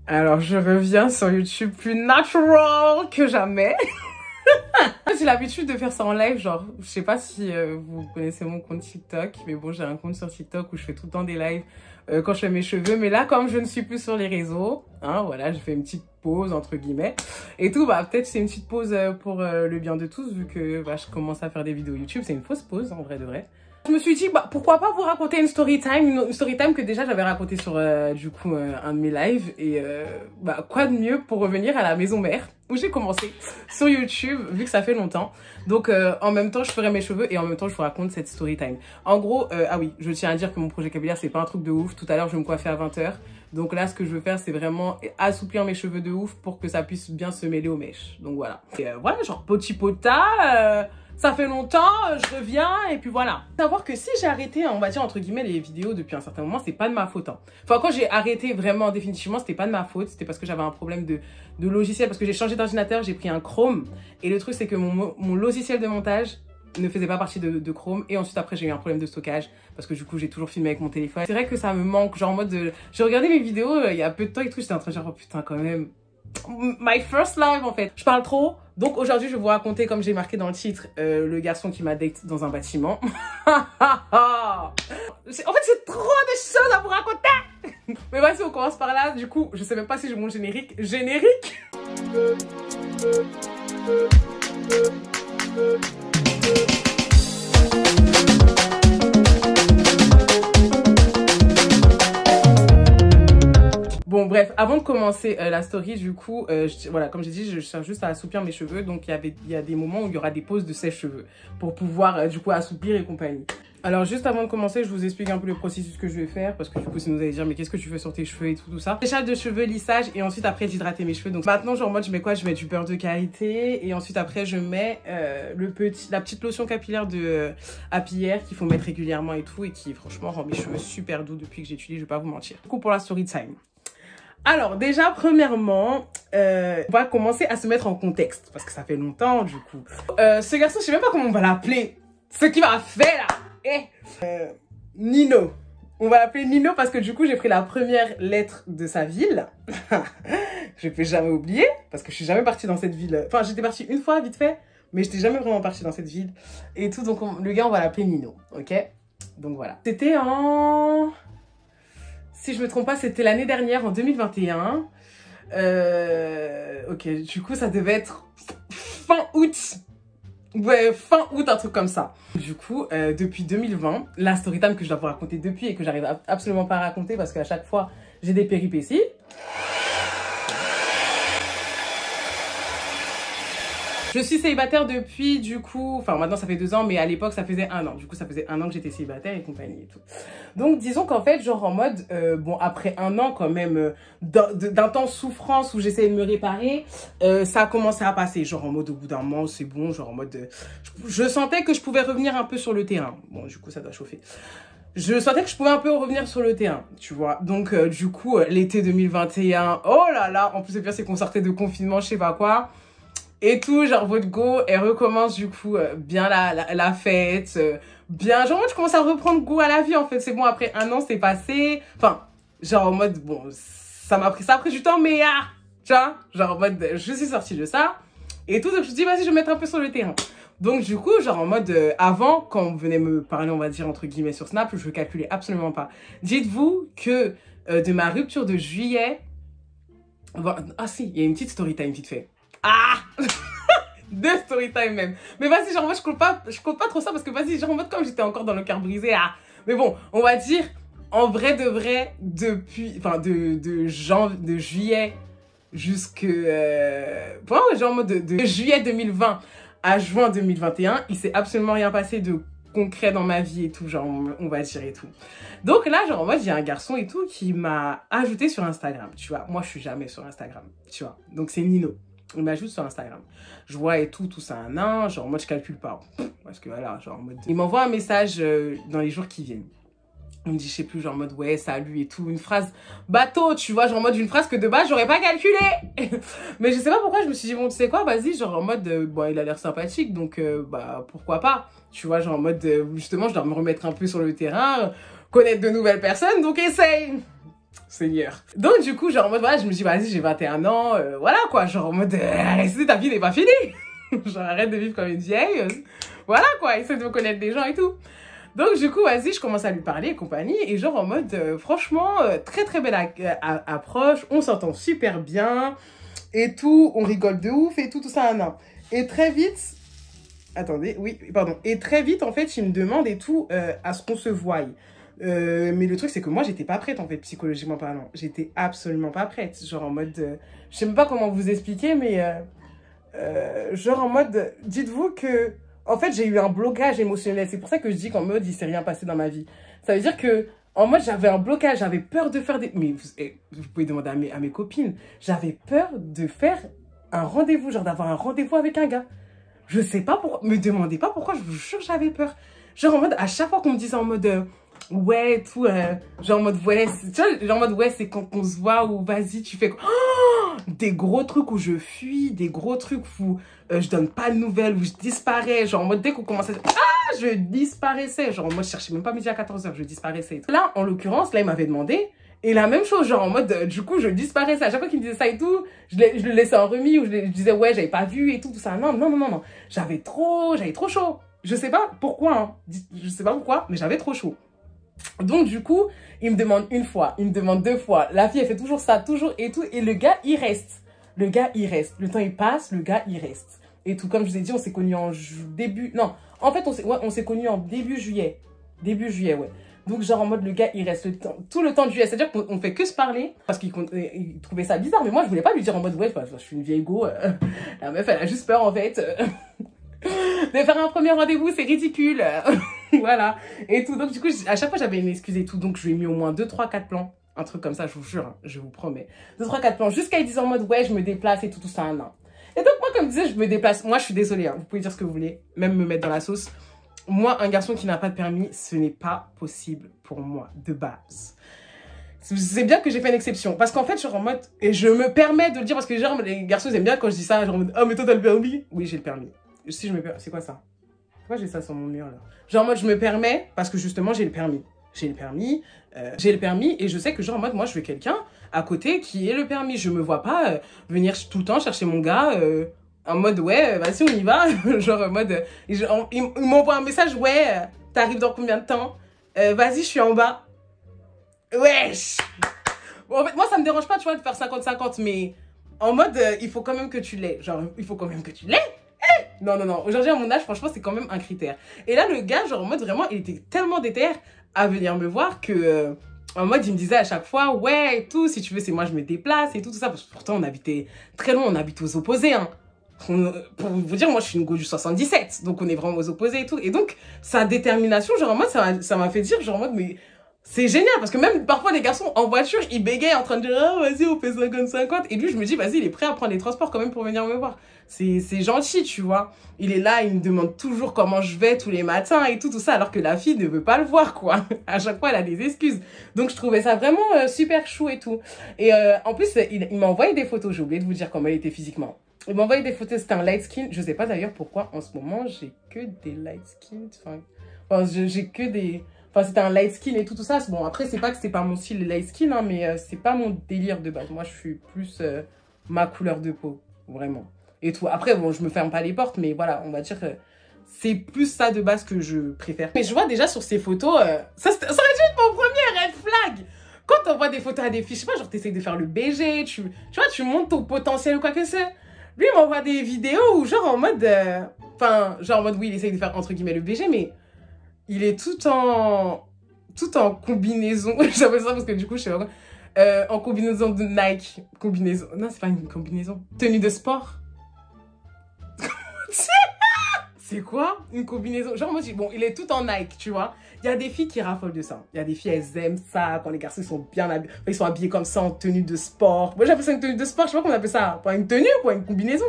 Alors, je reviens sur YouTube plus natural que jamais. J'ai l'habitude de faire ça en live, genre, je sais pas si vous connaissez mon compte TikTok, mais bon, j'ai un compte sur TikTok où je fais tout le temps des lives quand je fais mes cheveux. Mais là, comme je ne suis plus sur les réseaux, hein, voilà, je fais une petite pause, entre guillemets, et tout, bah, peut-être c'est une petite pause pour le bien de tous, vu que bah, je commence à faire des vidéos YouTube. C'est une fausse pause, en vrai de vrai. Je me suis dit, bah, pourquoi pas vous raconter une story time, une story time que déjà j'avais raconté sur, du coup, un de mes lives. Et bah, quoi de mieux pour revenir à la maison mère, où j'ai commencé sur YouTube, vu que ça fait longtemps. Donc, en même temps, je ferai mes cheveux et en même temps, je vous raconte cette story time. En gros, ah oui, je tiens à dire que mon projet capillaire, c'est pas un truc de ouf. Tout à l'heure, je vais me coiffer à 20 h. Donc là, ce que je veux faire, c'est vraiment assouplir mes cheveux de ouf pour que ça puisse bien se mêler aux mèches. Donc voilà. Et voilà, genre petit pota, ça fait longtemps, je reviens et puis voilà. Savoir que si j'ai arrêté, on va dire entre guillemets, les vidéos depuis un certain moment, c'est pas de ma faute. Hein. Enfin, quand j'ai arrêté vraiment définitivement, c'était pas de ma faute. C'était parce que j'avais un problème de logiciel, parce que j'ai changé d'ordinateur, j'ai pris un Chrome. Et le truc, c'est que mon logiciel de montage ne faisait pas partie de Chrome. Et ensuite, après, j'ai eu un problème de stockage parce que du coup, j'ai toujours filmé avec mon téléphone. C'est vrai que ça me manque, genre en mode de... J'ai regardé mes vidéos il y a peu de temps et tout, j'étais en train de dire, oh putain, quand même... My first live en fait. Je parle trop. Donc aujourd'hui je vais vous raconter, comme j'ai marqué dans le titre, le garçon qui m'a date dans un bâtiment. En fait c'est trop de choses à vous raconter. Mais vas-y, on commence par là. Du coup je sais même pas si j'ai mon générique. Bon bref, avant de commencer la story, du coup, voilà, comme j'ai dit, je cherche juste à assouplir mes cheveux. Donc il y a des moments où il y aura des pauses de sèche-cheveux pour pouvoir du coup assouplir et compagnie. Alors juste avant de commencer, je vous explique un peu le processus que je vais faire, parce que du coup sinon vous allez dire mais qu'est-ce que tu fais sur tes cheveux et tout ça. Séchage de cheveux, lissage et ensuite après j'hydrater mes cheveux. Donc maintenant genre en mode je mets quoi? Je mets du beurre de karité et ensuite après je mets la petite lotion capillaire de Happy Hair qu'il faut mettre régulièrement et tout, et qui franchement rend mes cheveux super doux depuis que j'utilise, je vais pas vous mentir. Du coup pour la story time. Alors déjà, premièrement, on va commencer à se mettre en contexte, parce que ça fait longtemps du coup. Ce garçon, je sais même pas comment on va l'appeler. Ce qui m'a fait là, Nino. On va l'appeler Nino parce que du coup, j'ai pris la première lettre de sa ville. Je ne peux jamais oublier, parce que je suis jamais partie dans cette ville. Enfin, j'étais partie une fois, vite fait, mais j'étais jamais vraiment partie dans cette ville. Et tout, donc le gars, on va l'appeler Nino, ok? Donc voilà. C'était en... Si je me trompe pas, c'était l'année dernière, en 2021. Ok, du coup, ça devait être fin août. Ouais, fin août, un truc comme ça. Du coup, depuis 2020, la storytime que je dois vous raconter depuis et que j'arrive absolument pas à raconter parce qu'à chaque fois, j'ai des péripéties. Je suis célibataire depuis, du coup, enfin maintenant ça fait 2 ans, mais à l'époque ça faisait 1 an. Du coup ça faisait 1 an que j'étais célibataire et compagnie et tout. Donc disons qu'en fait, genre en mode, bon après 1 an quand même, d'intense souffrance où j'essayais de me réparer, ça a commencé à passer. Genre en mode au bout d'un moment c'est bon, genre en mode, je sentais que je pouvais revenir un peu sur le terrain. Bon du coup ça doit chauffer. Je sentais que je pouvais un peu revenir sur le terrain, tu vois. Donc du coup l'été 2021, oh là là, en plus le pire c'est qu'on sortait de confinement, je sais pas quoi. Et tout, genre, votre go, elle recommence, du coup, bien la fête, bien, genre, moi, je commence à reprendre goût à la vie, en fait. C'est bon, après 1 an, c'est passé. Enfin, genre, en mode, bon, ça a pris du temps, mais, ah, tu vois, genre, en mode, je suis sortie de ça. Et tout, donc, je me suis dit, vas-y, je vais me mettre un peu sur le terrain. Donc, du coup, genre, en mode, avant, quand on venait me parler, on va dire, entre guillemets, sur Snap, je ne calculais absolument pas. Dites-vous que de ma rupture de juillet... Ah, si, il y a une petite story time, vite fait. Ah 2 story time même. Mais vas-y, genre moi je compte pas trop ça parce que vas-y, genre en mode comme j'étais encore dans le cœur brisé. Ah. Mais bon, on va dire en vrai de vrai depuis, enfin de juillet jusque bon, genre en mode de juillet 2020 à juin 2021, il s'est absolument rien passé de concret dans ma vie et tout, genre on va dire et tout. Donc là, genre en mode, il y a un garçon et tout qui m'a ajouté sur Instagram, tu vois. Moi, je suis jamais sur Instagram, tu vois. Donc c'est Nino. On m'ajoute sur Instagram. Je vois et tout ça un an, genre moi je calcule pas. Parce que voilà, genre en mode... Il m'envoie un message dans les jours qui viennent. On me dit, je sais plus, genre en mode, ouais, salut et tout. Une phrase bateau, tu vois, genre en mode une phrase que de base, j'aurais pas calculé. Mais je sais pas pourquoi, je me suis dit, bon, tu sais quoi, vas-y, genre en mode, bon, il a l'air sympathique, donc, bah, pourquoi pas. Tu vois, genre en mode, justement, je dois me remettre un peu sur le terrain, connaître de nouvelles personnes, donc essaye. Seigneur. Donc, du coup, genre, en mode, voilà, je me dis, vas-y, j'ai 21 ans, voilà, quoi. Genre, en mode, ta vie n'est pas finie. Genre, arrête de vivre comme une vieille. Voilà, quoi. Essaie de me connaître des gens et tout. Donc, du coup, vas-y, je commence à lui parler et compagnie. Et genre, en mode, franchement, très, très belle approche. On s'entend super bien et tout. On rigole de ouf et tout ça, non. Et très vite... Attendez, oui, pardon. Et très vite, en fait, il me demande et tout à ce qu'on se voie. Mais le truc, c'est que moi, j'étais pas prête, en fait, psychologiquement parlant. J'étais absolument pas prête. Genre, en mode... je sais même pas comment vous expliquer, mais... genre, en mode... Dites-vous que... En fait, j'ai eu un blocage émotionnel. C'est pour ça que je dis qu'en mode, il s'est rien passé dans ma vie. Ça veut dire que, en mode, j'avais un blocage. J'avais peur de faire des... Mais vous pouvez demander à mes copines. J'avais peur de faire un rendez-vous. Genre, d'avoir un rendez-vous avec un gars. Je sais pas pourquoi. Me demandez pas pourquoi. Je vous jure, j'avais peur. Genre, en mode, à chaque fois qu'on me disait en mode... ouais, tout, genre en mode, ouais, tu vois, genre en mode, ouais, c'est quand on se voit ou vas-y, tu fais des gros trucs où je fuis, des gros trucs où je donne pas de nouvelles, où je disparais, genre en mode, dès qu'on commençait, je disparaissais, genre moi, je cherchais même pas midi à 14h, je disparaissais. Et tout. Là, en l'occurrence, là, il m'avait demandé, et la même chose, genre en mode, du coup, je disparaissais. À chaque fois qu'il me disait ça et tout, je le laissais en remis, ou je disais, ouais, j'avais pas vu et tout, tout ça. Non, non, non, non, non. J'avais trop chaud. Je sais pas pourquoi, hein. Je sais pas pourquoi, mais j'avais trop chaud. Donc, du coup, il me demande une fois, il me demande deux fois. La fille, elle fait toujours ça, toujours et tout. Et le gars, il reste. Le gars, il reste. Le temps, il passe, le gars, il reste. Et tout, comme je vous ai dit, on s'est connus en début... Non, en fait, on s'est connus en début juillet. Début juillet, ouais. Donc, genre, en mode, le gars, il reste tout le temps de juillet. C'est-à-dire qu'on fait que se parler. Parce qu'il trouvait ça bizarre. Mais moi, je voulais pas lui dire en mode, ouais, je suis une vieille go. La meuf, elle a juste peur, en fait. De faire un premier rendez-vous, c'est ridicule. Voilà. Et tout. Donc, du coup, à chaque fois, j'avais une excuse et tout. Donc, je lui ai mis au moins 2, 3, 4 plans. Un truc comme ça, je vous jure, hein, je vous promets. 2, 3, 4 plans. Jusqu'à ils disent en mode, ouais, je me déplace et tout ça, non. Et donc, moi, comme je disais, je me déplace. Moi, je suis désolée, hein, vous pouvez dire ce que vous voulez, même me mettre dans la sauce. Moi, un garçon qui n'a pas de permis, ce n'est pas possible pour moi, de base. C'est bien que j'ai fait une exception. Parce qu'en fait, je suis en mode... Et je me permets de le dire parce que genre, les garçons, ils aiment bien quand je dis ça. Genre en mode, oh, mais toi, t'as le permis? Oui, j'ai le permis. Si je me permets... C'est quoi ça? Pourquoi j'ai ça sur mon mur, là? Genre en mode, je me permets parce que justement, j'ai le permis. J'ai le permis et je sais que genre en mode, moi, je veux quelqu'un à côté qui ait le permis. Je me vois pas venir tout le temps chercher mon gars... en mode, ouais, vas-y, on y va. Genre, en mode, il m'envoie un message, ouais, t'arrives dans combien de temps? Vas-y, je suis en bas. Wesh! Bon, en fait, moi, ça me dérange pas, tu vois, de faire 50-50, mais en mode, il faut quand même que tu l'aies. Genre, il faut quand même que tu l'aies. Non, non, non. Aujourd'hui, à mon âge, franchement, c'est quand même un critère. Et là, le gars, genre, en mode, vraiment, il était tellement déter à venir me voir que... en mode, il me disait à chaque fois, ouais, et tout, si tu veux, c'est moi, je me déplace et tout, tout ça. Parce que pourtant, on habitait très loin, on habite aux opposés, hein. Pour vous dire, moi, je suis une go du 77. Donc, on est vraiment aux opposés et tout. Et donc, sa détermination, genre, en mode, ça m'a fait dire, genre, en mode, mais c'est génial. Parce que même, parfois, les garçons, en voiture, ils bégayent en train de dire, ah, vas-y, on fait 50-50. Et lui, je me dis, vas-y, il est prêt à prendre les transports quand même pour venir me voir. C'est gentil, tu vois. Il est là, il me demande toujours comment je vais tous les matins et tout, tout ça. Alors que la fille ne veut pas le voir, quoi. À chaque fois, elle a des excuses. Donc, je trouvais ça vraiment super chou et tout. Et en plus, il m'a envoyé des photos. J'ai oublié de vous dire comment elle était physiquement. Il m'a envoyé des photos, c'était un light skin. Je sais pas d'ailleurs pourquoi en ce moment j'ai que des light skins. Enfin j'ai que des... Enfin, c'était un light skin et tout, tout ça. Bon, après, c'est pas que c'est pas mon style, les light skin, hein, mais c'est pas mon délire de base. Moi, je suis plus ma couleur de peau, vraiment. Et tout. Après, bon, je me ferme pas les portes, mais voilà, on va dire que c'est plus ça de base que je préfère. Mais je vois déjà sur ces photos, ça aurait dû être mon premier red flag. Quand on voit des photos à des filles, je sais pas, genre, t'essayes de faire le BG, tu vois, tu montes ton potentiel ou quoi que c'est. Lui, il m'envoie des vidéos où, genre, en mode... Enfin, genre, en mode, oui, il essaye de faire, entre guillemets, le BG, mais il est tout en combinaison. J'appelle ça parce que, du coup, je sais pas quoi. En combinaison de Nike. Combinaison... Non, c'est pas une combinaison. Tenue de sport. C'est quoi? Une combinaison? Genre, moi, bon, il est tout en Nike, tu vois. Il y a des filles qui raffolent de ça. Il y a des filles, elles aiment ça, quand les garçons sont bien habillés. Ils sont habillés comme ça, en tenue de sport. Moi, j'appelle ça une tenue de sport. Je sais pas comment on appelle ça. Pas une tenue, quoi, une combinaison.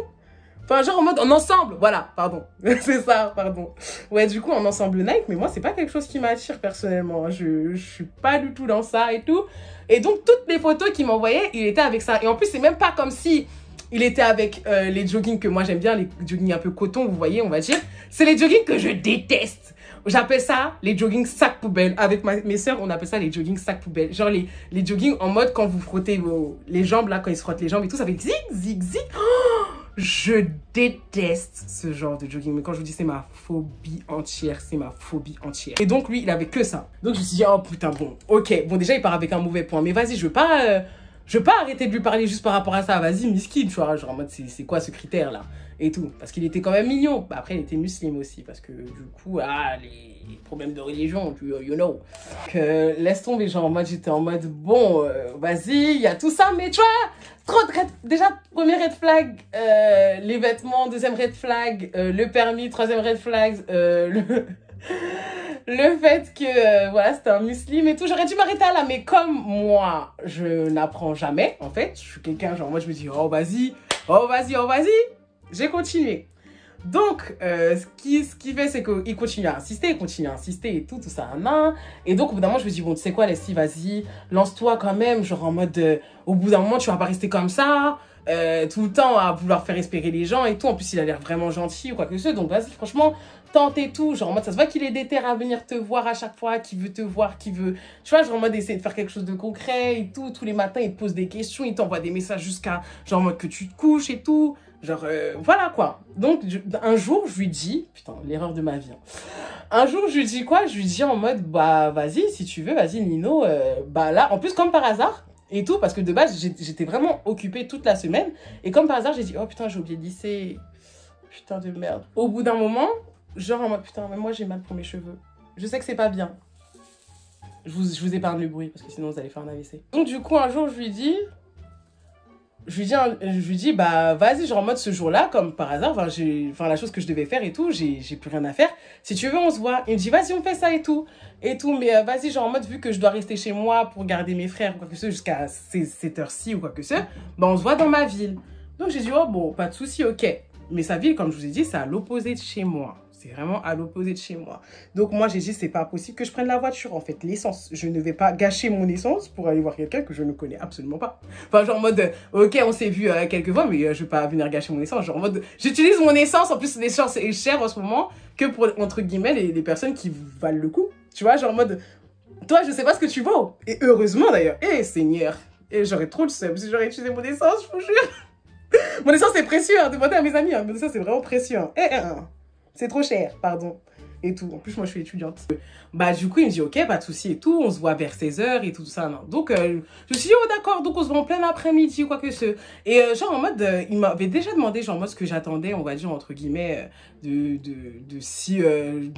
Enfin, genre en mode, en ensemble. Voilà, pardon. C'est ça, pardon. Ouais, du coup, en ensemble Nike. Mais moi, c'est pas quelque chose qui m'attire, personnellement. Je suis pas du tout dans ça et tout. Et donc, toutes les photos qu'il m'envoyait, il était avec ça. Et en plus, c'est même pas comme si... il était avec les joggings que moi j'aime bien, les joggings un peu coton, vous voyez, on va dire. C'est les joggings que je déteste. J'appelle ça les jogging sac poubelle. Avec mes sœurs, on appelle ça les jogging sac poubelle. Genre les jogging en mode quand vous frottez les jambes, là, quand ils se frottent les jambes et tout, ça fait zig, zig, zig. Oh, je déteste ce genre de jogging. Mais quand je vous dis, c'est ma phobie entière. C'est ma phobie entière. Et donc, lui, il avait que ça. Donc, je me suis dit, oh putain, bon, ok. Bon, déjà, il part avec un mauvais point. Mais vas-y, je veux pas arrêter de lui parler juste par rapport à ça. Vas-y, miskin, tu vois. Genre en mode, c'est quoi ce critère-là? Et tout. Parce qu'il était quand même mignon. Bah, après, il était musulman aussi. Parce que du coup, les problèmes de religion, you know. Que laisse tomber. Genre en mode, j'étais en mode, bon, vas-y, il y a tout ça. Mais tu vois, déjà, premier red flag, les vêtements. Deuxième red flag, le permis. Troisième red flag, le fait que, voilà, c'était un musulman et tout. J'aurais dû m'arrêter là. Mais comme moi, je n'apprends jamais, en fait. Je suis quelqu'un, genre, moi, je me dis, oh, vas-y, oh, vas-y, oh, vas-y. J'ai continué. Donc, ce qui fait, c'est qu'il continue à insister, et tout ça, Et donc, au bout d'un moment, je me dis, bon, tu sais quoi, Leslie, vas-y, lance-toi quand même, genre en mode, au bout d'un moment, tu vas pas rester comme ça, tout le temps à vouloir faire espérer les gens et tout. En plus, il a l'air vraiment gentil ou quoi que ce soit. Donc, vas-y, franchement, tente et tout. Genre en mode, ça se voit qu'il est déter à venir te voir à chaque fois, qu'il veut te voir, qu'il veut... Tu vois, genre en mode, essayer de faire quelque chose de concret et tout. Tous les matins, il te pose des questions, il t'envoie des messages jusqu'à, genre en mode, que tu te couches et tout. Genre, voilà quoi. Donc, un jour, je lui dis, putain, l'erreur de ma vie. Hein. Un jour, je lui dis quoi? Je lui dis en mode, bah, vas-y, si tu veux, vas-y, Nino. Bah là, en plus, comme par hasard, et tout, parce que de base, j'étais vraiment occupée toute la semaine. Et comme par hasard, j'ai dit, oh putain, j'ai oublié de lisser. Putain de merde. Au bout d'un moment, genre en mode, putain, mais moi, j'ai mal pour mes cheveux. Je sais que c'est pas bien. Je vous épargne le bruit, parce que sinon, vous allez faire un AVC. Donc, du coup, un jour, je lui dis, bah vas-y, genre en mode ce jour-là, comme par hasard, enfin la chose que je devais faire et tout, j'ai plus rien à faire. Si tu veux, on se voit. Il me dit, vas-y, on fait ça et tout. Mais vas-y, genre en mode, vu que je dois rester chez moi pour garder mes frères ou quoi que ce soit jusqu'à cette heure-ci ou quoi que ce soit, bah on se voit dans ma ville. Donc j'ai dit, oh bon, pas de souci, ok. Mais sa ville, comme je vous ai dit, c'est à l'opposé de chez moi. C'est vraiment à l'opposé de chez moi. Donc moi, j'ai dit, c'est pas possible que je prenne la voiture, en fait, l'essence. Je ne vais pas gâcher mon essence pour aller voir quelqu'un que je ne connais absolument pas. Enfin, genre en mode, ok, on s'est vu quelques fois, mais je vais pas venir gâcher mon essence. Genre en mode, j'utilise mon essence, en plus l'essence est chère en ce moment, que pour, entre guillemets, les personnes qui valent le coup. Tu vois, genre en mode, toi, je sais pas ce que tu vaux. Et heureusement d'ailleurs, Seigneur, et j'aurais trop le seum si j'aurais utilisé mon essence, je vous jure. Mon essence c'est précieux, hein, demandez à mes amis, hein, mon essence c'est vraiment précieux. Hein. C'est trop cher, pardon. Et tout. En plus, moi, je suis étudiante. Bah, du coup, il me dit, ok, pas de souci et tout. On se voit vers 16h et tout ça. Non. Donc, je me suis dit, oh, d'accord. Donc, on se voit en plein après-midi, quoi que ce. Et genre, en mode, il m'avait déjà demandé, genre, moi, ce que j'attendais, on va dire, entre guillemets, de si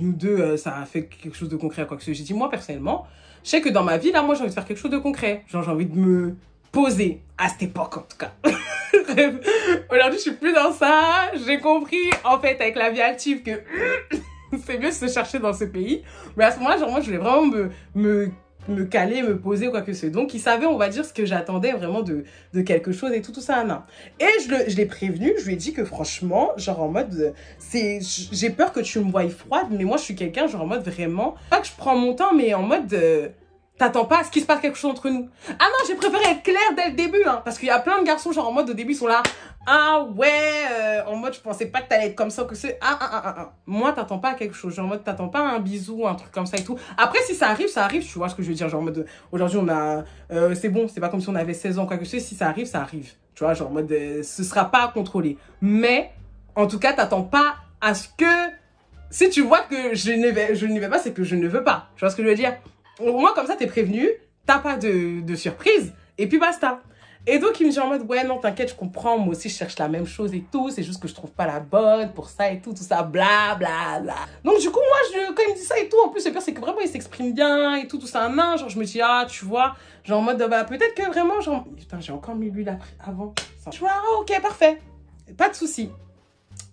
nous deux, ça a fait quelque chose de concret, quoi que ce. J'ai dit, moi, personnellement, je sais que dans ma vie, là, moi, j'ai envie de faire quelque chose de concret. Genre, j'ai envie de me poser, à cette époque, en tout cas. Aujourd'hui, je suis plus dans ça. J'ai compris, en fait, avec la vie active que c'est mieux de se chercher dans ce pays. Mais à ce moment-là, genre, moi, je voulais vraiment me caler, me poser, quoi que ce soit. Donc, il savait, on va dire, ce que j'attendais vraiment de quelque chose et tout ça, non. Et je l'ai prévenu, je lui ai dit que franchement, genre en mode, j'ai peur que tu me voies froide, mais moi, je suis quelqu'un, genre en mode vraiment, pas que je prends mon temps, mais en mode... T'attends pas à ce qu'il se passe quelque chose entre nous. Ah non, j'ai préféré être claire dès le début, hein. Parce qu'il y a plein de garçons, genre en mode, au début, ils sont là. Ah ouais, en mode, je pensais pas que t'allais être comme ça, que c'est... Moi, t'attends pas à quelque chose. Genre en mode, t'attends pas à un bisou, un truc comme ça et tout. Après, si ça arrive, tu vois ce que je veux dire. Genre en mode, aujourd'hui, on a... c'est bon, c'est pas comme si on avait 16 ans, quoi que ce soit. Si ça arrive, ça arrive. Tu vois, genre en mode, ce sera pas à contrôler. Mais, en tout cas, t'attends pas à ce que... Si tu vois que je n'y vais pas, c'est que je ne veux pas. Tu vois ce que je veux dire? Au moins, comme ça, t'es prévenu, t'as pas de surprise, et puis basta. Et donc, il me dit en mode, ouais, non, t'inquiète, je comprends, moi aussi, je cherche la même chose et tout, c'est juste que je trouve pas la bonne pour ça et tout ça, bla, bla, bla. Donc, du coup, moi, quand il me dit ça et tout, en plus, le pire, c'est que vraiment, il s'exprime bien et tout ça, non, genre, je me dis, ah, tu vois, genre, en mode, bah, peut-être que vraiment, genre, putain, j'ai encore mis l'huile avant. Tu vois, ah, ok, parfait, pas de souci.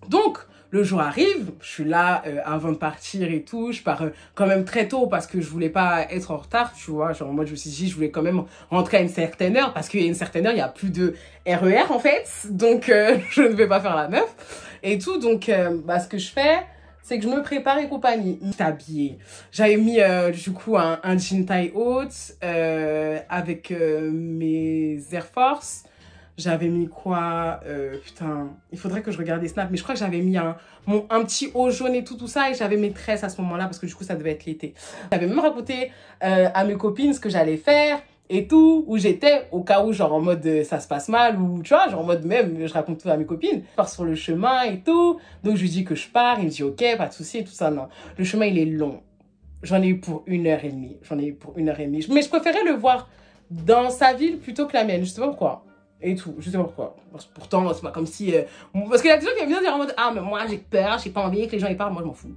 Donc, le jour arrive, je suis là avant de partir et tout. Je pars quand même très tôt parce que je voulais pas être en retard, tu vois. Genre, moi, je me suis dit, je voulais quand même rentrer à une certaine heure parce qu'à une certaine heure, il n'y a plus de RER en fait. Donc, je ne vais pas faire la meuf et tout. Donc, bah, ce que je fais, c'est que je me prépare et compagnie. Habillée. J'avais mis du coup un jean taille haute avec mes Air Force. J'avais mis quoi putain, il faudrait que je regarde les snaps, mais je crois que j'avais mis un petit haut jaune et tout ça, et j'avais mes tresses à ce moment-là, parce que du coup, ça devait être l'été. J'avais même raconté à mes copines ce que j'allais faire et tout, où j'étais, au cas où, genre en mode ça se passe mal, ou tu vois, genre en mode même, je raconte tout à mes copines. Je pars sur le chemin et tout, donc je lui dis que je pars, il me dit ok, pas de souci et tout ça, non. Le chemin, il est long. J'en ai eu pour 1h30. J'en ai eu pour 1h30. Mais je préférais le voir dans sa ville plutôt que la mienne. Je sais pas pourquoi. Et tout. Je sais pas pourquoi. Pourtant, c'est pas comme si... Parce qu'il y a des gens qui aiment bien dire en mode « Ah, mais moi, j'ai peur, j'ai pas envie que les gens y parlent. » Moi, je m'en fous.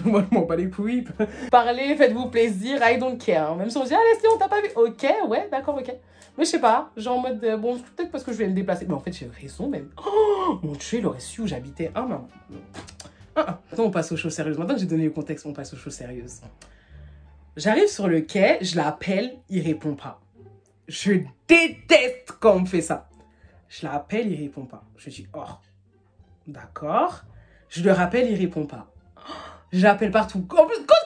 Moi, je m'en bats les couilles. Parlez, faites-vous plaisir, I don't care. Même si on dit « Ah, Leslie, on t'a pas vu. » Ok, ouais, d'accord, ok. Mais je sais pas. Genre en mode bon, peut-être parce que je vais me déplacer. Mais en fait, j'ai raison même. Oh, mon Dieu, il aurait su où j'habitais. Ah, non. Maintenant, on passe aux choses sérieuses. Maintenant que j'ai donné le contexte, on passe aux choses sérieuses. J'arrive sur le quai, je l'appelle, il répond pas. Je déteste quand on me fait ça. Je l'appelle, il répond pas. Je dis, oh, d'accord. Je le rappelle, il répond pas. Je l'appelle partout. En plus, quand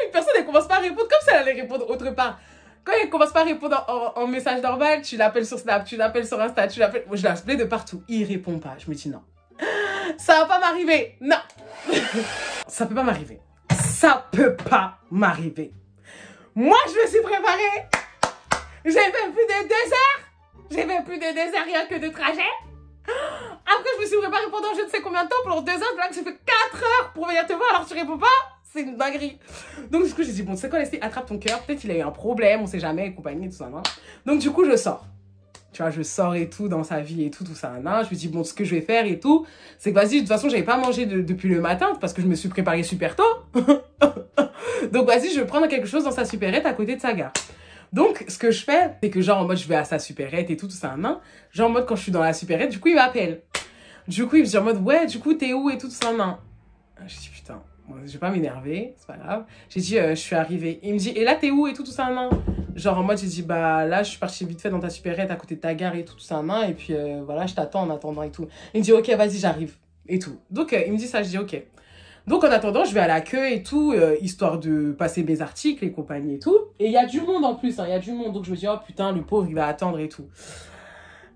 une personne, elle commence pas à répondre, comme si elle allait répondre autre part. Quand elle commence pas à répondre en message normal, tu l'appelles sur Snap, tu l'appelles sur Insta, tu l'appelles... Je l'appelle de partout. Il répond pas. Je me dis, non. Ça va pas m'arriver. Non. Ça peut pas m'arriver. Ça peut pas m'arriver. Moi, je me suis préparée. J'ai fait plus de 2 heures. J'ai fait plus de 2 heures rien que de trajet. Après, je me suis préparée pendant je ne sais combien de temps. Pendant 2 heures, là, j'ai fait 4 heures pour venir te voir. Alors, tu réponds pas. C'est une dinguerie. Donc, du coup, j'ai dit, bon, tu sais quoi, Leslie, attrape ton cœur. Peut-être qu'il a eu un problème, on sait jamais, et compagnie, tout ça. Non. Donc, du coup, je sors. Tu vois, je sors et tout dans sa vie et tout ça. Non. Je me dis, bon, ce que je vais faire et tout, c'est que vas-y, de toute façon, j'avais pas mangé depuis le matin parce que je me suis préparée super tôt. Donc, vas-y, je vais prendre quelque chose dans sa supérette à côté de sa gare. Donc, ce que je fais, c'est que genre, en mode, je vais à sa supérette et tout ça, non. Genre, en mode, quand je suis dans la supérette, du coup, il m'appelle. Du coup, il me dit en mode, ouais, du coup, t'es où et tout ça, non. Je dis, putain, bon, je vais pas m'énerver, c'est pas grave. J'ai dit, je suis arrivée. Il me dit, et là, t'es où et tout ça, non. Genre, en mode, j'ai dit, bah, là, je suis partie vite fait dans ta supérette à côté de ta gare et tout ça, non. Et puis, voilà, je t'attends en attendant et tout. Il me dit, ok, vas-y, j'arrive. Et tout. Donc, il me dit ça, je dis, ok. Donc, en attendant, je vais à la queue et tout, histoire de passer mes articles et compagnie et tout. Et il y a du monde en plus, il y a du monde. Donc, je me dis, oh putain, le pauvre, il va attendre et tout.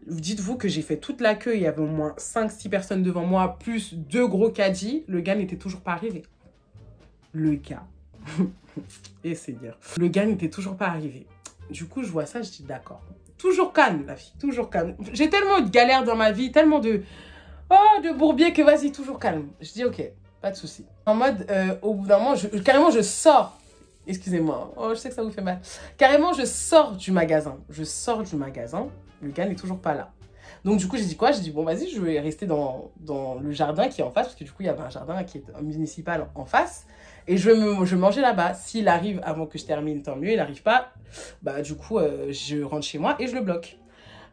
Dites-vous que j'ai fait toute la queue, il y avait au moins 5-6 personnes devant moi, plus 2 gros caddies. Le gars n'était toujours pas arrivé. Le gars. Et c'est dire. Le gars n'était toujours pas arrivé. Du coup, je vois ça, je dis, d'accord. Toujours calme, la fille, toujours calme. J'ai tellement de galères dans ma vie, tellement de... Oh, de bourbier que vas-y, toujours calme. Je dis, ok. Pas de souci. En mode, au bout d'un moment, carrément, je sors. Excusez-moi. Oh, je sais que ça vous fait mal. Carrément, je sors du magasin. Je sors du magasin. Le gars n'est toujours pas là. Donc, du coup, j'ai dit quoi? J'ai dit, bon, vas-y, je vais rester dans le jardin qui est en face. Parce que du coup, il y avait un jardin qui est municipal en face. Et je vais manger là-bas. S'il arrive avant que je termine, tant mieux. Il n'arrive pas. Bah, du coup, je rentre chez moi et je le bloque.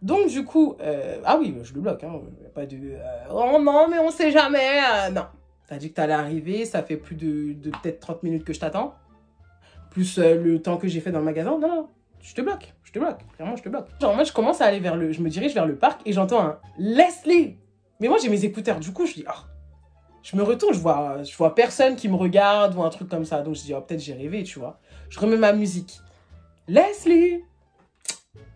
Donc, du coup, ah oui, je le bloque. Hein. Il n'y a pas de... oh non, mais on sait jamais. Non. T'as dit que t'allais arriver, ça fait plus de peut-être 30 minutes que je t'attends. Plus le temps que j'ai fait dans le magasin. Non, non, je te bloque. Clairement, je te bloque. Genre, moi, je commence à aller je me dirige vers le parc et j'entends un « Leslie !» Mais moi, j'ai mes écouteurs. Du coup, je dis « Oh !» Je me retourne, je vois personne qui me regarde ou un truc comme ça. Donc, je dis « Oh, peut-être j'ai rêvé, tu vois. » Je remets ma musique. « Leslie !»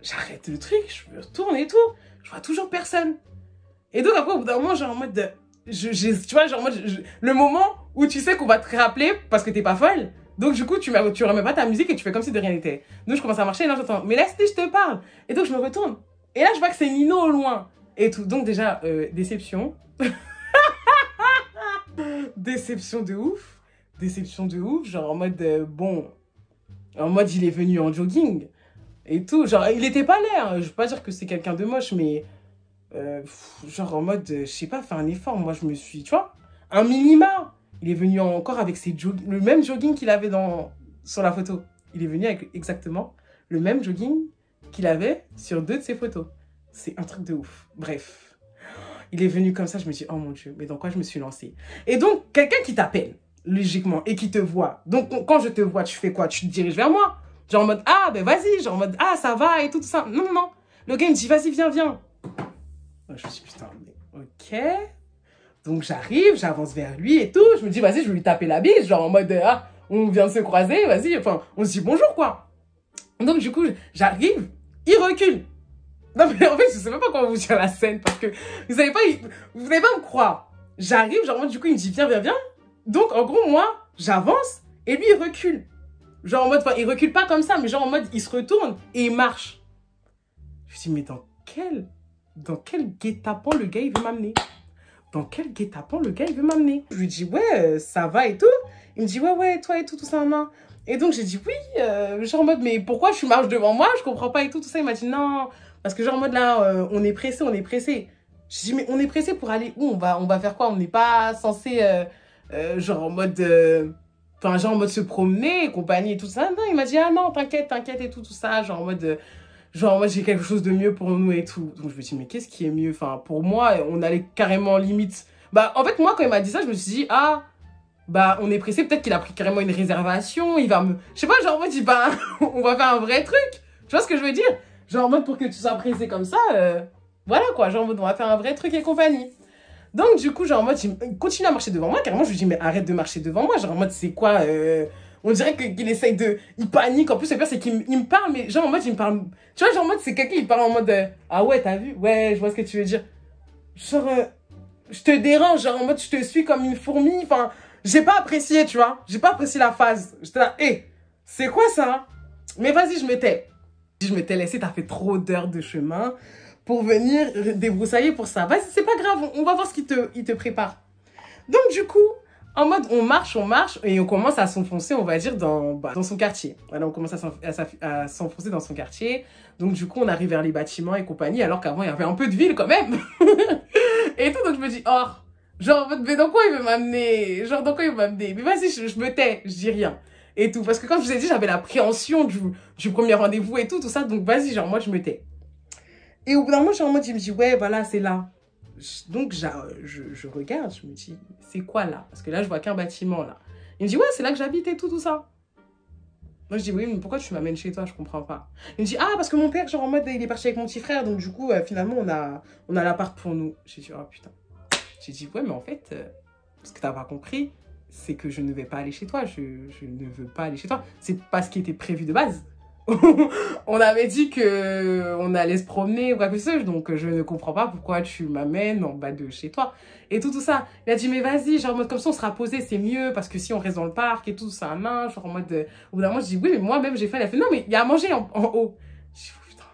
J'arrête le truc, je me retourne et tout. Je vois toujours personne. Et donc, après, au bout d'un moment, genre en mode... tu vois, genre, le moment où tu sais qu'on va te rappeler parce que t'es pas folle. Donc, du coup, tu remets pas ta musique et tu fais comme si de rien n'était. Donc, je commence à marcher et là, j'entends, mais Leslie, je te parle. Et donc, je me retourne. Et là, je vois que c'est Nino au loin. Et tout. Donc, déjà, déception. Déception de ouf. Déception de ouf. Genre, en mode, bon. En mode, il est venu en jogging. Et tout. Genre, il était pas laid. Hein. Je veux pas dire que c'est quelqu'un de moche, mais. Genre en mode, je sais pas, faire un effort. Moi, je me suis, tu vois, un minima. Il est venu encore avec le même jogging qu'il avait sur la photo. Il est venu avec exactement le même jogging qu'il avait sur 2 de ses photos. C'est un truc de ouf. Bref. Il est venu comme ça, je me dis, oh mon Dieu, mais dans quoi je me suis lancée? Et donc, quelqu'un qui t'appelle, logiquement, et qui te voit. Donc, quand je te vois, tu fais quoi? Tu te diriges vers moi. Genre en mode, ah, ben vas-y. Genre en mode, ah, ça va et tout ça. Non, non, non. Le gars, il me dit, vas-y, viens, viens. Je me suis dit, putain, mais ok. Donc, j'arrive, j'avance vers lui et tout. Je me dis, vas-y, je vais lui taper la bise. Genre en mode, ah, on vient de se croiser, vas-y. Enfin, on se dit bonjour, quoi. Donc, du coup, j'arrive, il recule. Non, mais en fait, je sais même pas comment vous dire la scène parce que vous n'allez pas me croire. J'arrive, genre, du coup, il me dit, viens, viens, viens. Donc, en gros, moi, j'avance et lui, il recule. Genre, en mode, enfin, il recule pas comme ça, mais genre, en mode, il se retourne et il marche. Je me dis, mais dans quel guet-apens le gars, il veut m'amener? Dans quel guet-apens le gars, il veut m'amener? Je lui dis, ouais, ça va et tout. Il me dit, ouais, ouais, toi et tout ça, non. Et donc, j'ai dit, oui, genre, en mode, mais pourquoi tu marches devant moi? Je comprends pas et tout ça. Il m'a dit, non, parce que genre, en mode, là, on est pressé, on est pressé. Je dis, mais on est pressé pour aller où? On va faire quoi? On n'est pas censé, genre, en mode... Enfin, genre en mode se promener et compagnie et tout ça. Non, il m'a dit, ah non, t'inquiète, t'inquiète et tout ça. Genre en mode, j'ai quelque chose de mieux pour nous et tout. Donc, je me dis, mais qu'est-ce qui est mieux? Enfin, pour moi, on allait carrément limite. Bah, en fait, moi, quand il m'a dit ça, je me suis dit, ah, bah, on est pressé. Peut-être qu'il a pris carrément une réservation. Il va me... Je sais pas, genre en mode, il bah, on va faire un vrai truc. Tu vois ce que je veux dire? Genre en mode, pour que tu sois pressé comme ça, voilà quoi. Genre en mode, on va faire un vrai truc et compagnie. Donc, du coup, genre en mode, il continue à marcher devant moi. Carrément, je lui dis, mais arrête de marcher devant moi. Genre en mode, c'est quoi on dirait qu'il essaye de... Il panique. En plus, le pire, c'est qu'il me parle, mais genre en mode, il me parle... Tu vois, genre en mode, c'est quelqu'un qui parle en mode... ah ouais, t'as vu? Ouais, je vois ce que tu veux dire. Genre, je te dérange. Genre en mode, je te suis comme une fourmi. Enfin, j'ai pas apprécié, tu vois. J'ai pas apprécié la phase. J'étais là, hé, c'est quoi ça? Mais vas-y, je me tais. Je me t'ai laissé, t'as fait trop d'heures de chemin pour venir débroussailler pour ça. Vas-y, c'est pas grave, on va voir ce qu'il te prépare. Donc, du coup, en mode, on marche, et on commence à s'enfoncer, on va dire, dans son quartier. Voilà, on commence à s'enfoncer dans son quartier. Donc, du coup, on arrive vers les bâtiments et compagnie, alors qu'avant, il y avait un peu de ville quand même. Et tout, donc je me dis, oh, genre, mais dans quoi il veut m'amener? Genre, dans quoi il veut m'amener? Mais vas-y, je me tais, je dis rien. Et tout, parce que comme je vous ai dit, j'avais l'appréhension du premier rendez-vous et tout ça. Donc, vas-y, genre, moi, je me tais. Et au bout d'un moment, genre, en mode, il me dit, ouais, voilà, c'est là. Donc, je regarde, je me dis, c'est quoi là? Parce que là, je vois qu'un bâtiment, là. Il me dit, ouais, c'est là que j'habite et tout ça. Moi, je dis, oui, mais pourquoi tu m'amènes chez toi? Je comprends pas. Il me dit, ah, parce que mon père, genre, en mode, il est parti avec mon petit frère. Donc, du coup, finalement, on a l'appart pour nous. J'ai dit, oh, putain. J'ai dit, ouais, mais en fait, ce que t'as pas compris, c'est que je ne vais pas aller chez toi. Je ne veux pas aller chez toi. C'est pas ce qui était prévu de base. On avait dit qu'on allait se promener ou quoi que ce soit. Donc, je ne comprends pas pourquoi tu m'amènes en bas de chez toi. Et tout ça. Il a dit, mais vas-y, genre en mode comme ça, on sera posé, c'est mieux. Parce que si on reste dans le parc et tout ça, main, genre en mode... Au bout d'un moment, je dis, oui, mais moi-même, j'ai faim. Il a fait, non, mais il y a à manger en haut. Je dis, oh, putain.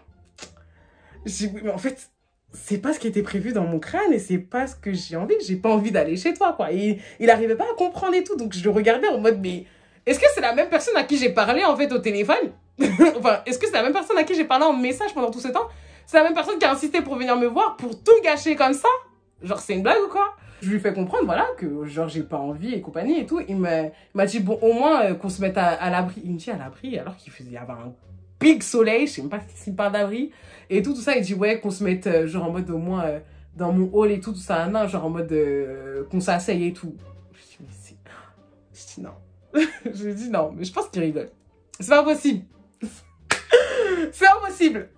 Je dis, oui, mais en fait... c'est pas ce qui était prévu dans mon crâne et c'est pas ce que j'ai envie. J'ai pas envie d'aller chez toi, quoi. Et il arrivait pas à comprendre et tout. Donc, je le regardais en mode, mais est-ce que c'est la même personne à qui j'ai parlé, en fait, au téléphone? Enfin, est-ce que c'est la même personne à qui j'ai parlé en message pendant tout ce temps? C'est la même personne qui a insisté pour venir me voir, pour tout gâcher comme ça? Genre, c'est une blague ou quoi? Je lui fais comprendre, voilà, que genre, j'ai pas envie et compagnie et tout. Il m'a dit, bon, au moins, qu'on se mette à l'abri. Il me dit à l'abri, alors il y avait un big soleil, je sais même pas s'il parle d'abri. Et tout ça, il dit, ouais, qu'on se mette, genre, en mode, au moins, dans mon hall et tout ça, non, genre, en mode, qu'on s'asseye et tout. Je dis, non. Je lui dis, non, mais je pense qu'il rigole. C'est pas possible. C'est impossible.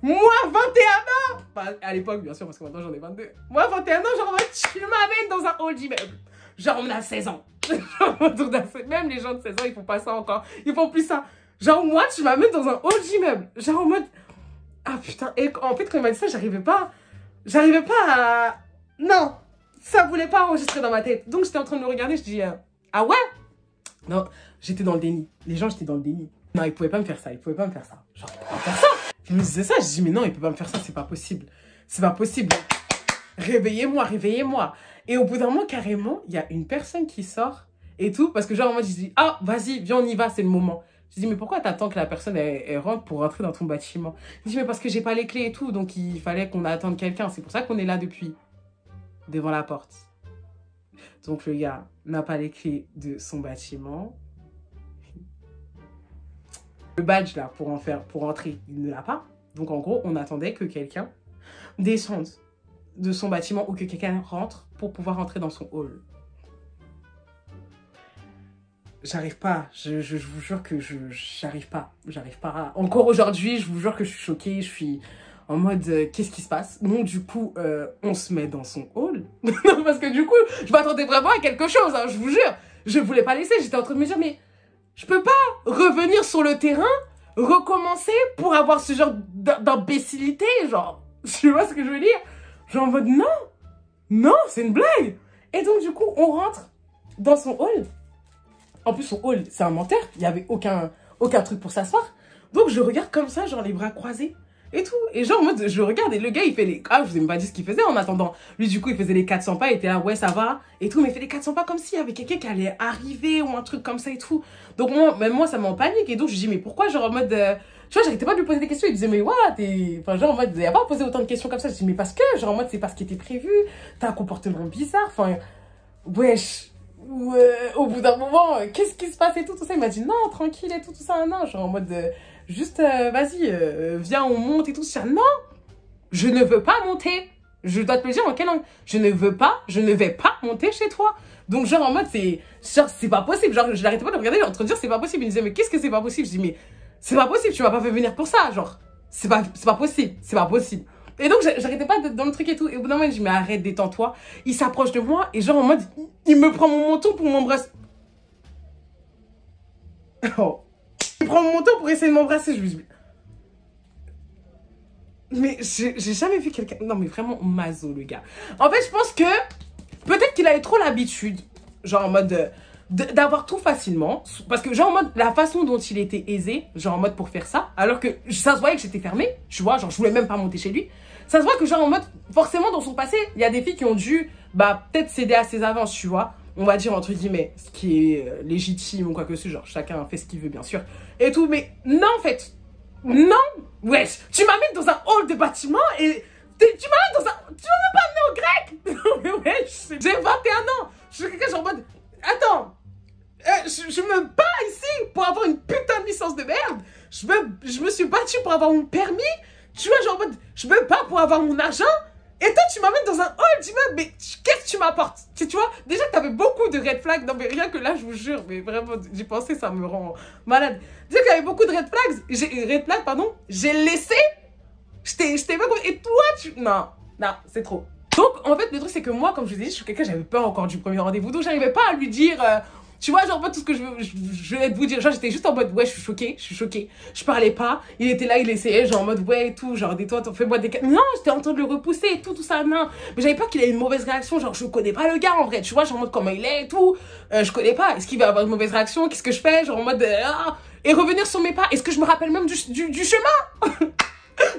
Moi, 21 ans. Enfin, à l'époque, bien sûr, parce que maintenant, j'en ai 22. Moi, 21 ans, genre, en mode, tu m'amènes dans un hall d'immeuble. Genre, on a 16 ans. Même les gens de 16 ans, ils font pas ça encore. Ils font plus ça. Genre, moi, tu m'amènes dans un hall d'immeuble. Genre, en mode... ah, putain. Et en fait, quand il m'a dit ça, j'arrivais pas à... non. Ça voulait pas enregistrer dans ma tête. Donc, j'étais en train de le regarder. Je dis, ah ouais? Non, j'étais dans le déni. Les gens, j'étais dans le déni. Non, ils pouvaient pas me faire ça. Ils pouvaient pas me faire ça. Genre, ils pouvaient pas me faire ça. Je me disais ça. Je dis, mais non, ils peuvent pas me faire ça. C'est pas possible. C'est pas possible. Réveillez-moi, réveillez-moi. Et au bout d'un moment, carrément, il y a une personne qui sort et tout. Parce que genre, moi, je dis, ah, vas-y, viens, on y va, c'est le moment. Je dis, mais pourquoi t'attends que la personne, elle rentre pour rentrer dans ton bâtiment? Je dis, mais parce que j'ai pas les clés et tout. Donc, il fallait qu'on attende quelqu'un. C'est pour ça qu'on est là depuis. Devant la porte. Donc, le gars n'a pas les clés de son bâtiment. Le badge, là, pour entrer, il ne l'a pas. Donc, en gros, on attendait que quelqu'un descende de son bâtiment ou que quelqu'un rentre pour pouvoir entrer dans son hall. J'arrive pas. Je vous jure que j'arrive pas. J'arrive pas. Encore aujourd'hui, je vous jure que je suis choquée. Je suis en mode, qu'est-ce qui se passe? Donc, du coup, on se met dans son hall. Parce que du coup, je m'attendais vraiment à quelque chose, hein, je vous jure. Je voulais pas laisser. J'étais en train de me dire, mais je peux pas revenir sur le terrain recommencer pour avoir ce genre d'imbécilité, genre, tu vois ce que je veux dire? Genre en mode, non, non, c'est une blague. Et donc, du coup, on rentre dans son hall. En plus, son hall, c'est un menteur. Il n'y avait aucun truc pour s'asseoir. Donc, je regarde comme ça, genre les bras croisés et tout. Et genre, en mode, je regarde et le gars, il fait les... Ah, je vous ai même pas dit ce qu'il faisait en attendant. Lui, du coup, il faisait les 400 pas. Il était là, ouais, ça va. Et tout, mais il fait les 400 pas comme s'il y avait quelqu'un qui allait arriver ou un truc comme ça et tout. Donc, même moi, ça m'en panique. Et donc, je dis, mais pourquoi, genre, en mode... Tu vois, j'arrêtais pas de lui poser des questions. Il disait, mais ouais, t'es... Enfin, genre, en mode, il n'y a pas à poser autant de questions comme ça. Je dis, mais parce que, genre, en mode, c'est pas ce qui était prévu. T'as un comportement bizarre. Enfin, wesh. Au bout d'un moment, qu'est-ce qui se passe et tout ça. Il m'a dit, non, tranquille et tout ça. Non, genre, en mode, juste, vas-y, viens, on monte et tout ça. Non, je ne veux pas monter. Je dois te le dire en quelle langue. Je ne vais pas monter chez toi. Donc, genre, en mode, c'est pas possible. Genre, je n'arrêtais pas de regarder, en train de dire, c'est pas possible. Il me disait, mais qu'est-ce que c'est pas possible? Je dis, mais c'est pas possible, tu m'as pas fait venir pour ça. Genre, c'est pas possible, c'est pas possible. Et donc, j'arrêtais pas d'être dans le truc et tout. Et au bout d'un moment, je dis, mais arrête, détends-toi. Il s'approche de moi et genre, en mode, il me prend mon menton pour m'embrasser. Oh. Il prend mon menton pour essayer de m'embrasser. Je me dis, mais j'ai jamais vu quelqu'un... Non, mais vraiment, maso, le gars. En fait, je pense que peut-être qu'il avait trop l'habitude, genre en mode... d'avoir tout facilement. Parce que genre en mode, la façon dont il était aisé, genre en mode pour faire ça, alors que ça se voyait que j'étais fermée, tu vois, genre je voulais même pas monter chez lui. Ça se voit que genre en mode, forcément dans son passé, il y a des filles qui ont dû, bah, peut-être céder à ses avances, tu vois. On va dire entre guillemets, ce qui est légitime ou quoi que ce soit, genre chacun fait ce qu'il veut bien sûr. Et tout, mais non en fait. Non, wesh, tu m'amènes dans un hall de bâtiment et tu m'amènes dans un... Tu m'as même pas amené au grec. Non mais wesh, j'ai 21 ans. Je suis quelqu'un genre en mode... Attends, je me bats ici pour avoir une putain de licence de merde. Je me suis battue pour avoir mon permis. Tu vois, genre en mode, je me bats pour avoir mon argent. Et toi, tu m'amènes dans un hall d'immeuble. Mais qu'est-ce que tu m'apportes? Tu vois, déjà, t'avais beaucoup de red flags. Non, mais rien que là, je vous jure, mais vraiment, j'y pensais, ça me rend malade. Déjà qu'il y avait beaucoup de red flags. Pardon. J'ai laissé. Je t'ai pas... Et toi, tu... Non, non, c'est trop. Donc, en fait, le truc, c'est que moi, comme je vous ai dit, je suis quelqu'un, j'avais peur encore du premier rendez-vous. Donc, j'arrivais pas à lui dire... tu vois, genre, en mode, tout ce que je vais vous dire. Genre, j'étais juste en mode, ouais, je suis choquée. Je parlais pas. Il était là, il essayait, genre, en mode, ouais, et tout. Genre, dis-toi, fais-moi des... Non, j'étais en train de le repousser et tout ça, non. Mais j'avais peur qu'il ait une mauvaise réaction. Genre, je connais pas le gars, en vrai. Tu vois, genre, en mode, comment il est et tout. Je connais pas. Est-ce qu'il va avoir une mauvaise réaction? Qu'est-ce que je fais? Genre, en mode, et revenir sur mes pas. Est-ce que je me rappelle même du chemin?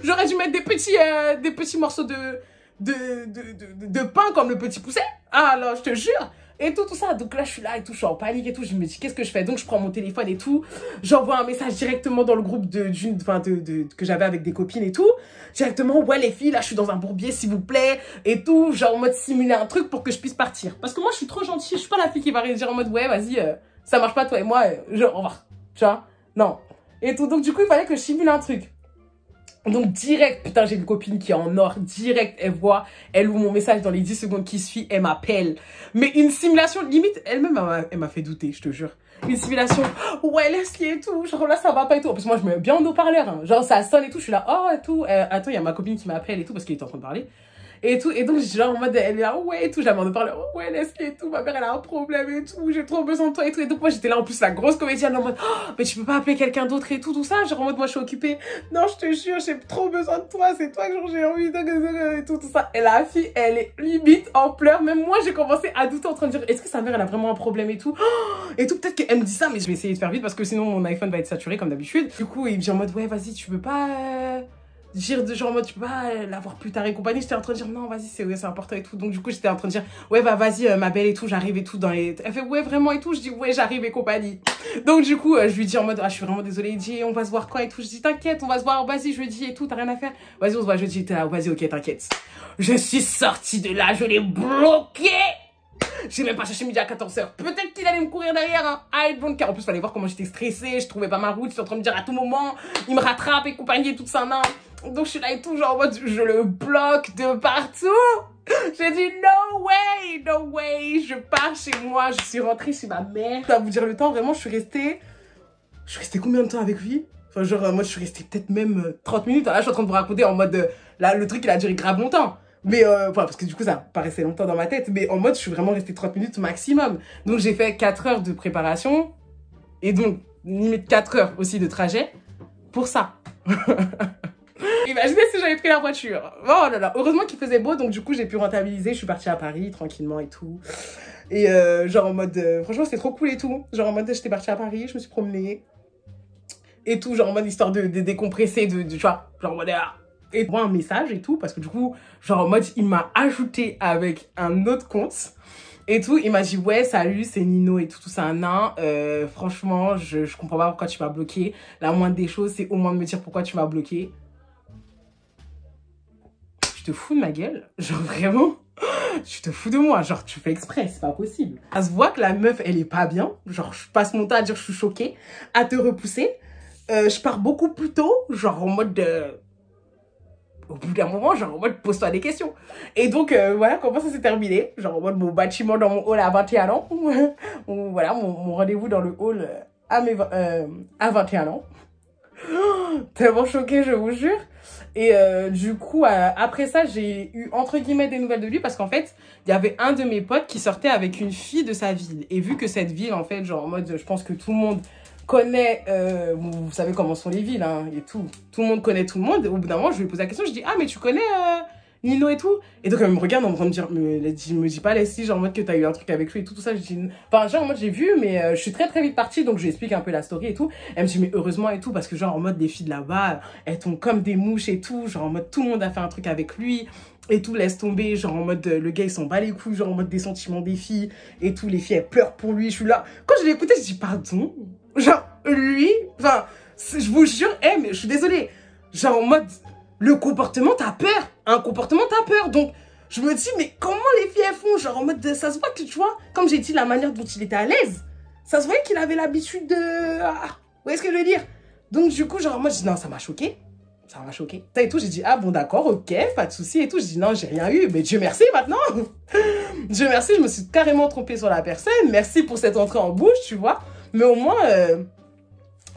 J'aurais dû mettre des petits morceaux de pain comme le petit poussé. Ah, là, je te jure. Et tout ça. Donc là, je suis là et tout, je suis en panique et tout. Je me dis, qu'est-ce que je fais? Donc, je prends mon téléphone et tout. J'envoie un message directement dans le groupe que j'avais avec des copines et tout. Directement, ouais, les filles, là, je suis dans un bourbier, s'il vous plaît. Et tout, genre en mode simuler un truc pour que je puisse partir. Parce que moi, je suis trop gentille. Je suis pas la fille qui va dire en mode, ouais, vas-y, ça marche pas, toi et moi, genre, au revoir. Tu vois? Non. Et tout. Donc, du coup, il fallait que je simule un truc. Donc direct, putain, j'ai une copine qui est en or, direct, elle ouvre mon message dans les 10 secondes qui suivent, elle m'appelle. Mais une simulation, limite, elle-même, elle m'a fait douter, je te jure. Une simulation, ouais, Leslie et tout, genre là, ça va pas et tout. En plus, moi, je me mets bien en haut-parleur, hein. Genre, ça sonne et tout, je suis là, oh, et tout. Attends, il y a ma copine qui m'appelle et tout, parce qu'elle était en train de parler. Et tout, et donc, genre, en mode, elle est là, ouais, et tout, j'avais envie de parler, oh, ouais, Leslie et tout, ma mère, elle a un problème et tout, j'ai trop besoin de toi et tout. Et donc, moi, j'étais là, en plus, la grosse comédienne, en mode, oh, mais tu peux pas appeler quelqu'un d'autre et tout ça. Genre, en mode, moi, je suis occupée. Non, je te jure, j'ai trop besoin de toi, c'est toi que genre, j'ai envie de, et tout ça. Et la fille, elle est limite en pleurs. Même moi, j'ai commencé à douter en train de dire, est-ce que sa mère, elle a vraiment un problème et tout? Oh, et tout, peut-être qu'elle me dit ça, mais je vais essayer de faire vite parce que sinon, mon iPhone va être saturé comme d'habitude. Du coup, il me dit en mode, ouais, vas-y, tu peux pas, dire de genre en mode tu peux pas l'avoir plus tard et compagnie. J'étais en train de dire non vas-y c'est important et tout. Donc du coup j'étais en train de dire ouais bah vas-y ma belle et tout, j'arrive et tout dans les... Elle fait ouais vraiment et tout, je dis ouais j'arrive et compagnie. Donc du coup je lui dis en mode ah je suis vraiment désolée, il dit on va se voir quand et tout. Je dis t'inquiète on va se voir vas-y jeudi et tout, t'as rien à faire, vas-y on se voit jeudi. T'es là vas-y ok t'inquiète. Je suis sortie de là, je l'ai bloqué. J'ai même pas cherché midi à 14h. Peut-être qu'il allait me courir derrière, hein. I don't care. En plus, fallait voir comment j'étais stressée. Je trouvais pas ma route. J'étais en train de me dire à tout moment, il me rattrape et compagnie et tout ça, non. Donc, je suis là et tout, genre, en mode, je le bloque de partout. J'ai dit, no way. Je pars chez moi. Je suis rentrée chez ma mère. À vous dire le temps, vraiment, je suis restée combien de temps avec lui? Enfin, genre, moi, je suis restée peut-être même 30 minutes. Là, je suis en train de vous raconter en mode, là, le truc, il a duré grave longtemps. Mais, parce que du coup, ça paraissait longtemps dans ma tête. Mais en mode, je suis vraiment restée 30 minutes maximum. Donc, j'ai fait 4 heures de préparation. Et donc, limite 4 heures aussi de trajet. pour ça. Imaginez si j'avais pris la voiture. Oh là là, heureusement qu'il faisait beau, donc du coup j'ai pu rentabiliser. Je suis partie à Paris tranquillement et tout. Et genre en mode, franchement c'était trop cool et tout. Genre en mode j'étais partie à Paris, je me suis promenée et tout, genre en mode histoire de décompresser, tu vois, genre en mode et moi un message et tout, parce que du coup, genre en mode il m'a ajouté avec un autre compte. Et tout, il m'a dit ouais salut c'est Nino et tout, tout ça nain. Franchement je comprends pas pourquoi tu m'as bloqué. La moindre des choses c'est au moins de me dire pourquoi tu m'as bloqué. Tu te fous de ma gueule? Genre vraiment? Tu te fous de moi? Genre tu fais exprès, c'est pas possible. Ça se voit que la meuf elle est pas bien. Genre je passe mon temps à dire je suis choquée, à te repousser. Je pars beaucoup plus tôt, genre en mode au bout d'un moment, genre en mode pose-toi des questions. Et donc voilà comment ça s'est terminé. Genre en mode mon bâtiment dans mon hall à 21 ans. Voilà mon rendez-vous dans le hall à 21 ans. Tellement choquée, je vous jure. Et du coup, après ça, j'ai eu entre guillemets des nouvelles de lui parce qu'en fait, il y avait un de mes potes qui sortait avec une fille de sa ville. Et vu que cette ville, en fait, genre en mode, je pense que tout le monde connaît, vous savez comment sont les villes, hein, et tout. Tout le monde connaît tout le monde. Et au bout d'un moment, je lui ai posé la question, je dis, ah, mais tu connais Nino et tout? Et donc, elle me regarde en train de me dire, me dis pas, Leslie, genre en mode que t'as eu un truc avec lui et tout, tout ça. Je dis, enfin, genre en mode, j'ai vu, mais je suis très très vite partie, donc je lui explique un peu la story et tout. Elle me dit, mais heureusement et tout, parce que genre en mode, les filles de là-bas, elles tombent comme des mouches et tout, genre en mode, tout le monde a fait un truc avec lui. Et tout, laisse tomber, genre en mode, le gars il s'en bat les couilles, genre en mode des sentiments des filles, et tout, les filles elles pleurent pour lui, je suis là. Quand je l'ai écouté, je dis, pardon? Genre, lui, enfin, je vous jure, mais je suis désolée, genre en mode, le comportement t'as peur, un comportement t'as peur, donc je me dis, mais comment les filles elles font, genre en mode, ça se voit que tu vois, comme j'ai dit, la manière dont il était à l'aise, ça se voyait qu'il avait l'habitude de, vous voyez ce que je veux dire? Donc du coup, genre en mode, je dis, non, ça m'a choqué. Ça m'a choqué. Et tout, j'ai dit, ah bon, d'accord, ok, pas de souci et tout. Je dis, non, j'ai rien eu, mais Dieu merci maintenant. Dieu merci, je me suis carrément trompée sur la personne. Merci pour cette entrée en bouche, tu vois. Mais au moins,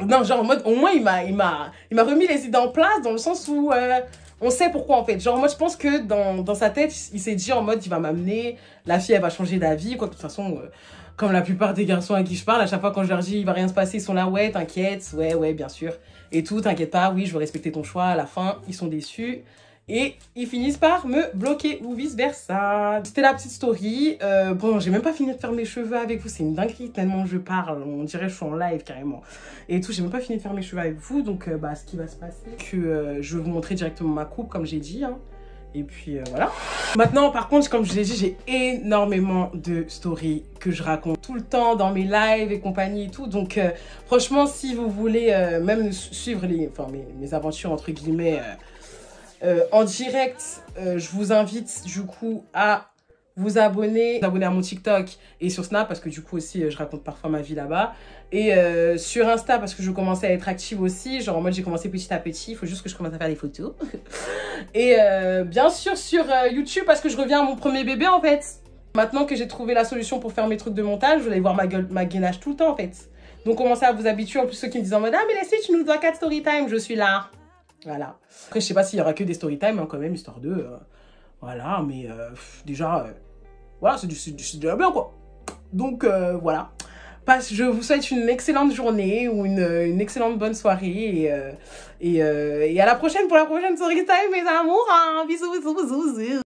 non, genre en mode, au moins, il m'a remis les idées en place dans le sens où on sait pourquoi en fait. Genre moi, je pense que dans sa tête, il s'est dit en mode, il va m'amener, la fille, elle va changer d'avis, quoi. De toute façon, comme la plupart des garçons à qui je parle, à chaque fois quand je leur dis, il va rien se passer, ils sont là, ouais, t'inquiète, ouais, bien sûr. Et tout, t'inquiète pas, oui, je vais respecter ton choix. À la fin, ils sont déçus. Et ils finissent par me bloquer ou vice-versa. C'était la petite story. Bon, j'ai même pas fini de faire mes cheveux avec vous. C'est une dinguerie tellement je parle. On dirait que je suis en live carrément. Et tout, j'ai même pas fini de faire mes cheveux avec vous. Donc, ce qui va se passer, que je vais vous montrer directement ma coupe, comme j'ai dit. Hein. Et puis, voilà. Maintenant, par contre, comme je l'ai dit, j'ai énormément de stories que je raconte tout le temps dans mes lives et compagnie et tout. Donc, franchement, si vous voulez même suivre mes aventures, entre guillemets, en direct, je vous invite du coup à vous abonner à mon TikTok et sur Snap parce que du coup aussi je raconte parfois ma vie là-bas et sur Insta parce que je commençais à être active aussi, genre en mode j'ai commencé petit à petit, il faut juste que je commence à faire des photos et bien sûr sur YouTube parce que je reviens à mon premier bébé en fait. Maintenant que j'ai trouvé la solution pour faire mes trucs de montage, vous allez voir ma gainage tout le temps en fait. Donc commencez à vous habituer, en plus ceux qui me disent en mode ah mais Leslie tu nous dois 4 story time, je suis là. Voilà. Après, je sais pas s'il y aura que des story time, hein, quand même, histoire de... voilà, mais déjà, voilà, c'est déjà bien, quoi. Donc, voilà. Je vous souhaite une excellente journée ou une excellente bonne soirée. Et à la prochaine pour la prochaine story time, mes amours. Hein. Bisous, bisous, bisous, bisous.